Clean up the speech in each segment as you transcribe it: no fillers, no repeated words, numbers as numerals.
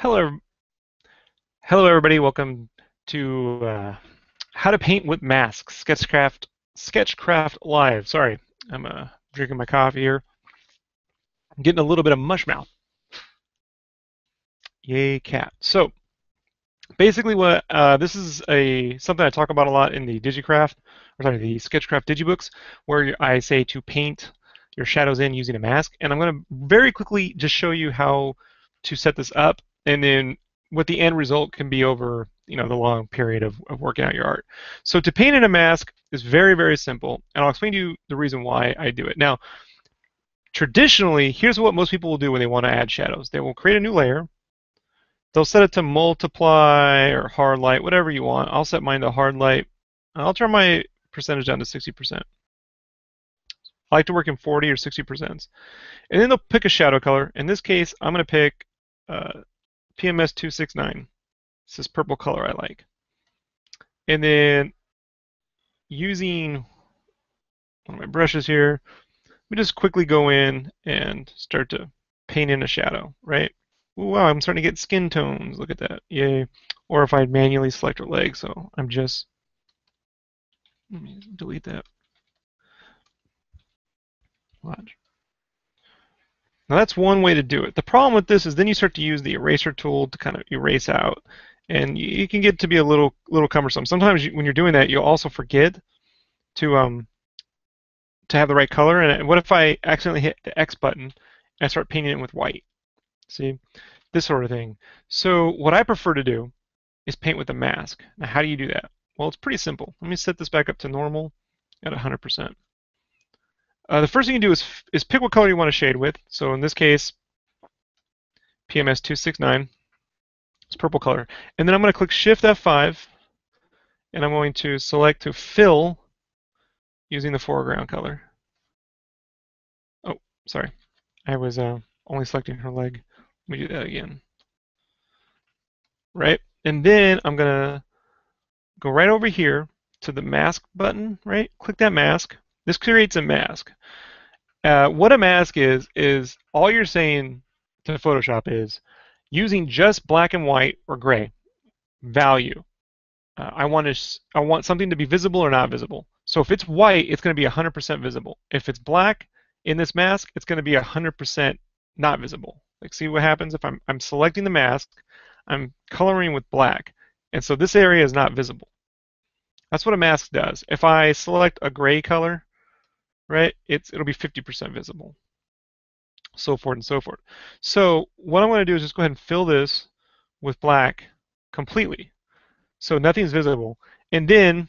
Hello, hello everybody. Welcome to How to Paint with Masks, SketchCraft Live. Sorry, I'm drinking my coffee here. I'm getting a little bit of mush mouth. Yay, cat. So basically, what this is something I talk about a lot in the the SketchCraft digibooks, where I say to paint your shadows in using a mask. And I'm going to very quickly just show you how to set this up, and then what the end result can be over the long period of working out your art. So to paint in a mask is very, very simple, and I'll explain to you the reason why I do it. Now, traditionally, here's what most people will do when they want to add shadows. They will create a new layer. They'll set it to multiply or hard light, whatever you want. I'll set mine to hard light. I'll turn my percentage down to 60%. I like to work in 40 or 60%. And then they'll pick a shadow color. In this case, I'm going to pick PMS 269. It's this purple color I like. And then using one of my brushes here, we just quickly go in and start to paint in a shadow, right? Ooh, wow, I'm starting to get skin tones. Look at that. Yay. Or if I manually select her leg, so let me delete that. Watch. Now that's one way to do it. The problem with this is then you start to use the eraser tool to kind of erase out, and you can get to be a little cumbersome. Sometimes when you're doing that, you'll also forget to have the right color. And what if I accidentally hit the X button and I start painting it with white? See, this sort of thing. So what I prefer to do is paint with a mask. Now, how do you do that? Well, it's pretty simple. Let me set this back up to normal at 100%. The first thing you do is pick what color you want to shade with. So in this case, PMS 269. It's purple color. And then I'm going to click Shift F5, and I'm going to select to fill using the foreground color. Oh, sorry. I was only selecting her leg. Let me do that again. Right? And then I'm going to go right over here to the mask button, right? Click that mask. This creates a mask. What a mask is all you're saying to Photoshop is using just black and white or gray value. I want something to be visible or not visible. So if it's white, it's going to be 100% visible. If it's black in this mask, it's going to be 100% not visible. Like, see what happens if I'm selecting the mask, I'm coloring with black, and so this area is not visible. That's what a mask does. If I select a gray color, right, it'll be 50% visible, so forth and so forth. So what I'm going to do is just go ahead and fill this with black completely, so nothing's visible, and then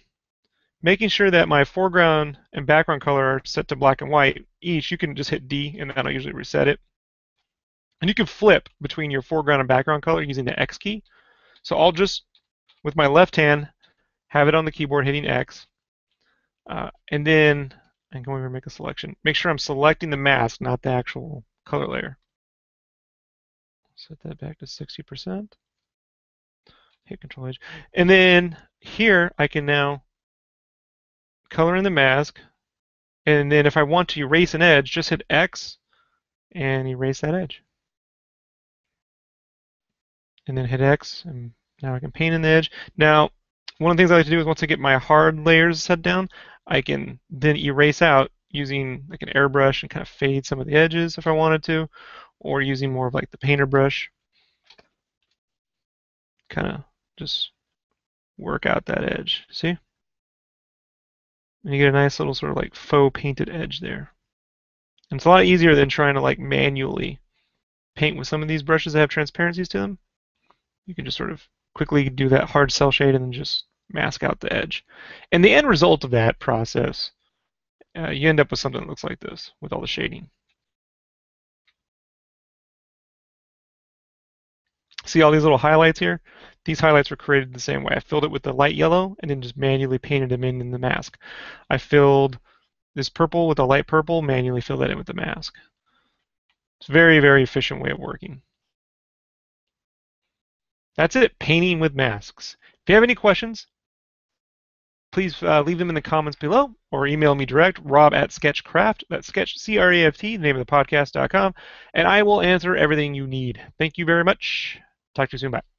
making sure that my foreground and background color are set to black and white each. You can just hit D, and that'll usually reset it. And you can flip between your foreground and background color using the X key. So I'll just, with my left hand, have it on the keyboard hitting X, and then I'm going to make a selection. Make sure I'm selecting the mask, not the actual color layer. Set that back to 60%. Hit Control H. And then here I can now color in the mask. And then if I want to erase an edge, just hit X and erase that edge. And then hit X, and now I can paint in the edge. Now, one of the things I like to do is once I get my hard layers set down, I can then erase out using like an airbrush and kind of fade some of the edges if I wanted to, or using more of like the painter brush. Kind of just work out that edge, see? And you get a nice little sort of like faux painted edge there. And it's a lot easier than trying to like manually paint with some of these brushes that have transparencies to them. You can just sort of quickly do that hard cell shade and then just mask out the edge. And the end result of that process, you end up with something that looks like this with all the shading. See all these little highlights here? These highlights were created the same way. I filled it with the light yellow and then just manually painted them in the mask. I filled this purple with a light purple, manually filled that in with the mask. It's a very, very efficient way of working. That's it, painting with masks. If you have any questions, please leave them in the comments below or email me direct, rob@SketchCraft, that's Sketch, C-R-A-F-T, the name of the podcast.com, and I will answer everything you need. Thank you very much. Talk to you soon. Bye.